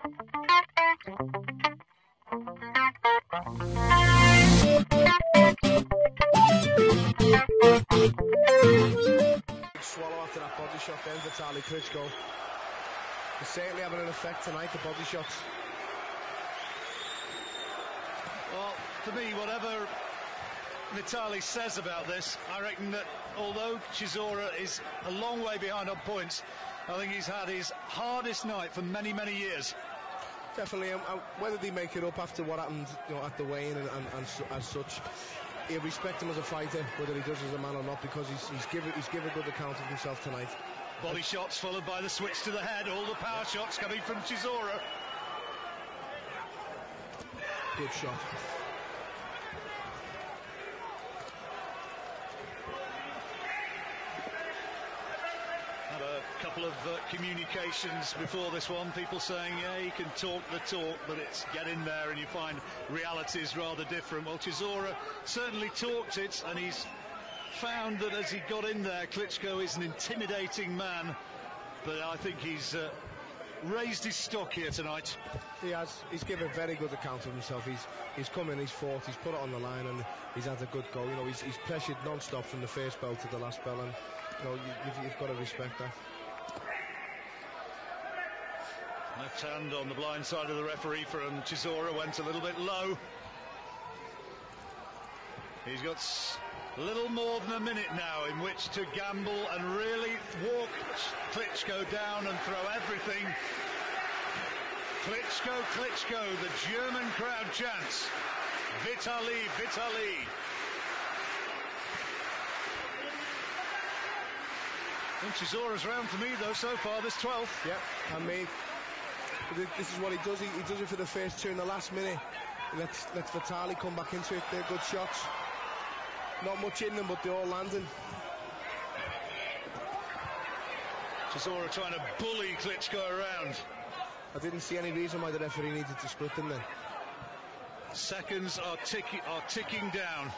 Swallow after that body shot then, Fight Klitschko. It's certainly having an effect tonight, the body shots. Well, for me, whatever Vitaly says about this, I reckon that although Chisora is a long way behind on points, I think he's had his hardest night for many, many years. Definitely, whether they make it up after what happened, you know, at the weigh-in and as such, he'll respect him as a fighter, whether he does as a man or not, because he's given good account of himself tonight. Body shots followed by the switch to the head, all the power shots coming from Chisora. Good shot. Had a couple of communications before this one, people saying, yeah, he can talk the talk, but it's get in there and you find reality is rather different. Well, Chisora certainly talked it, and he's found that as he got in there, Klitschko is an intimidating man, but I think he's raised his stock here tonight. He has. He's given a very good account of himself. He's come in, he's fought, he's put it on the line, and he's had a good go. You know, he's pressured non-stop from the first bell to the last bell, and you know, you've got to respect that. Left hand on the blind side of the referee from Chisora went a little bit low. He's got a little more than a minute now in which to gamble and really walk Klitschko down and throw everything. Klitschko, Klitschko, the German crowd chants. Vitaly, Vitaly. And Chisora's round for me though so far, this 12th. Yeah, and me. This is what he does. He does it for the first two in the last minute. He lets Vitaly come back into it. They're good shots. Not much in them, but they're all landing. Chisora trying to bully Klitschko around. I didn't see any reason why the referee needed to split them then. Seconds are ticking down.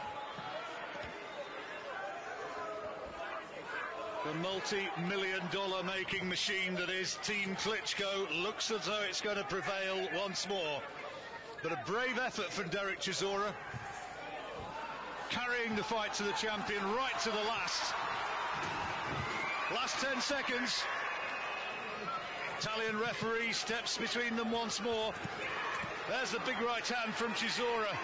The multi-million-dollar making machine that is Team Klitschko looks as though it's going to prevail once more. But a brave effort from Derek Chisora, carrying the fight to the champion right to the last. Last 10 seconds. Italian referee steps between them once more. There's the big right hand from Chisora.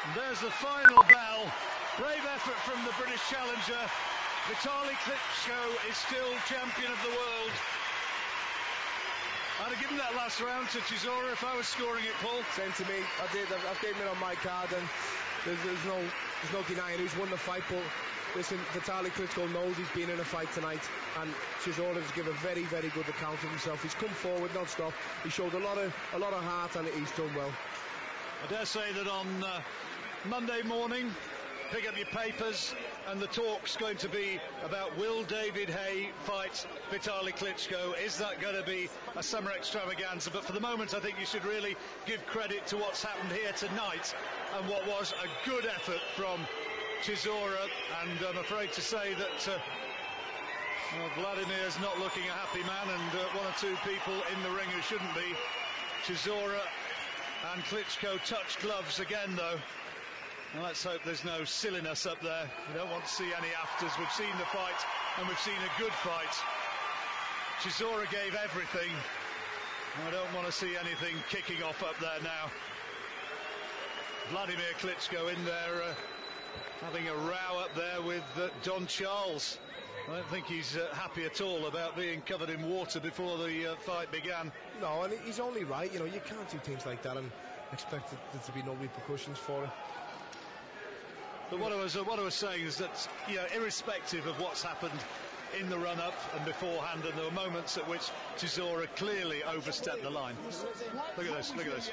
And there's the final bell. Brave effort from the British challenger. Vitaly Klitschko is still champion of the world. I'd have given that last round to Chisora if I was scoring it, Paul. Same to me. I did. I've given it on my card, and there's no denying who's won the fight. But listen, Vitaly Klitschko knows he's been in a fight tonight, and Chisora's given a very, very good account of himself. He's come forward non-stop. He showed a lot of heart, and he's done well. I dare say that on Monday morning, pick up your papers, and the talk's going to be about, will David Haye fight Vitaly Klitschko? Is that going to be a summer extravaganza? But for the moment, I think you should really give credit to what's happened here tonight, and what was a good effort from Chisora. And I'm afraid to say that Vladimir's not looking a happy man, and one or two people in the ring who shouldn't be. Chisora and Klitschko touched gloves again, though. Well, let's hope there's no silliness up there. We don't want to see any afters. We've seen the fight, and we've seen a good fight. Chisora gave everything. I don't want to see anything kicking off up there now. Vladimir Klitschko in there having a row up there with Don Charles. I don't think he's happy at all about being covered in water before the fight began. No, and he's only right. You know, you can't do things like that and expect there to be no repercussions for it. But what I was saying is that, you know, irrespective of what's happened in the run-up and beforehand, and there were moments at which Chisora clearly overstepped the line. Look at this, look at this.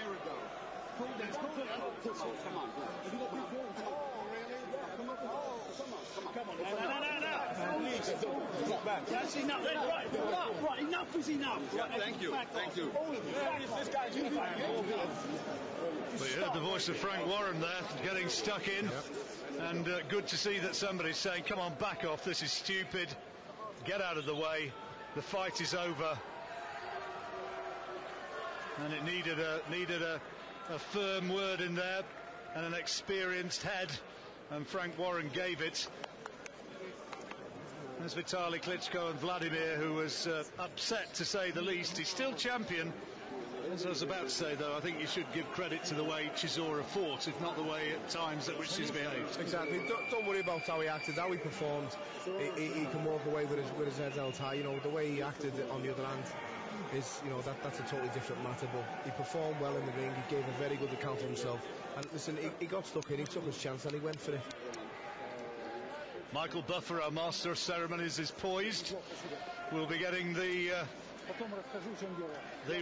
That's enough. Right, enough is enough. Thank you. Well, you heard the voice of Frank Warren there, getting stuck in. Yep. And good to see that somebody's saying, come on, back off, this is stupid. Get out of the way. The fight is over. and it needed a firm word in there and an experienced head, and Frank Warren gave it. There's Vitaly Klitschko and Vladimir, who was upset to say the least. He's still champion. As I was about to say, though, I think you should give credit to the way Chisora fought, if not the way at times at which he's behaved. Exactly. Don't worry about how he acted, how he performed. He can walk away with his head held high. You know, the way he acted on the other hand is, you know, that's a totally different matter. But he performed well in the ring. He gave a very good account of himself. And listen, he got stuck in. He took his chance and he went for it. Michael Buffer, our master of ceremonies, is poised. We'll be getting the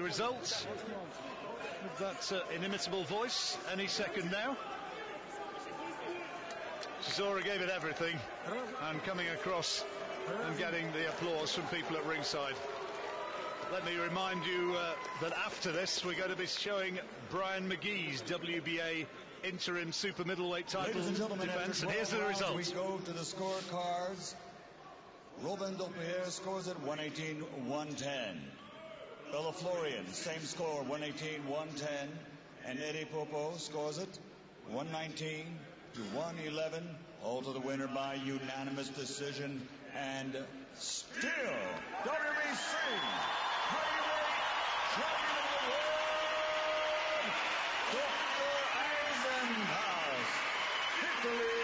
results with that inimitable voice any second now. Chisora gave it everything, and coming across and getting the applause from people at ringside. Let me remind you that after this we're going to be showing Brian McGee's WBA interim super middleweight title defense, and here's the results. We go to the scorecards. Robin Dopier scores at 118-110. Bella Florian, same score, 118-110. And Eddie Popo scores it 119-111. All to the winner by unanimous decision. And still, WBC heavyweight champion of the world, Dr. Eisenhower, Italy.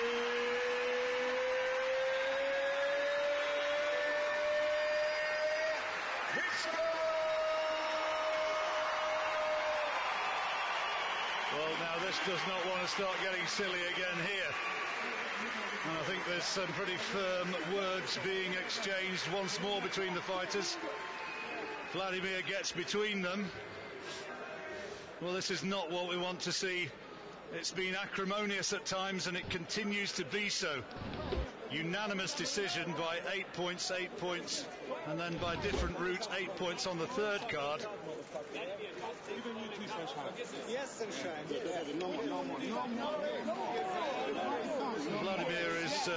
Well, now this does not want to start getting silly again here. And I think there's some pretty firm words being exchanged once more between the fighters. Vladimir gets between them. Well, this is not what we want to see. It's been acrimonious at times, and it continues to be so. Unanimous decision by 8 points, and then by different route, 8 points on the third card. Vladimir is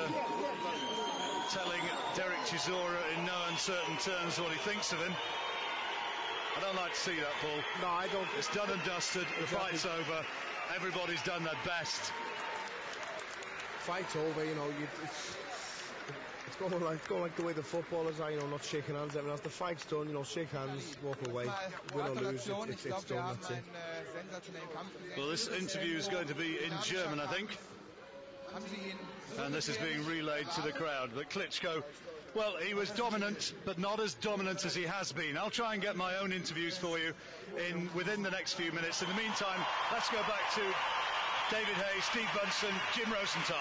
telling Derek Chisora in no uncertain terms what he thinks of him. I don't like to see that, Paul. No, I don't. It's done and dusted. The fight's over. Everybody's done their best. Fight's over, you know. It's going like the way the footballers are, you know, not shaking hands. Everyone else. The fight's done, you know. Shake hands, walk away, win or lose. It's done. That's it. Well, this interview is going to be in German, I think. And this is being relayed to the crowd. But Klitschko, well, he was dominant, but not as dominant as he has been. I'll try and get my own interviews for you within the next few minutes. In the meantime, let's go back to David Hay, Steve Bunsen, Jim Rosenthal.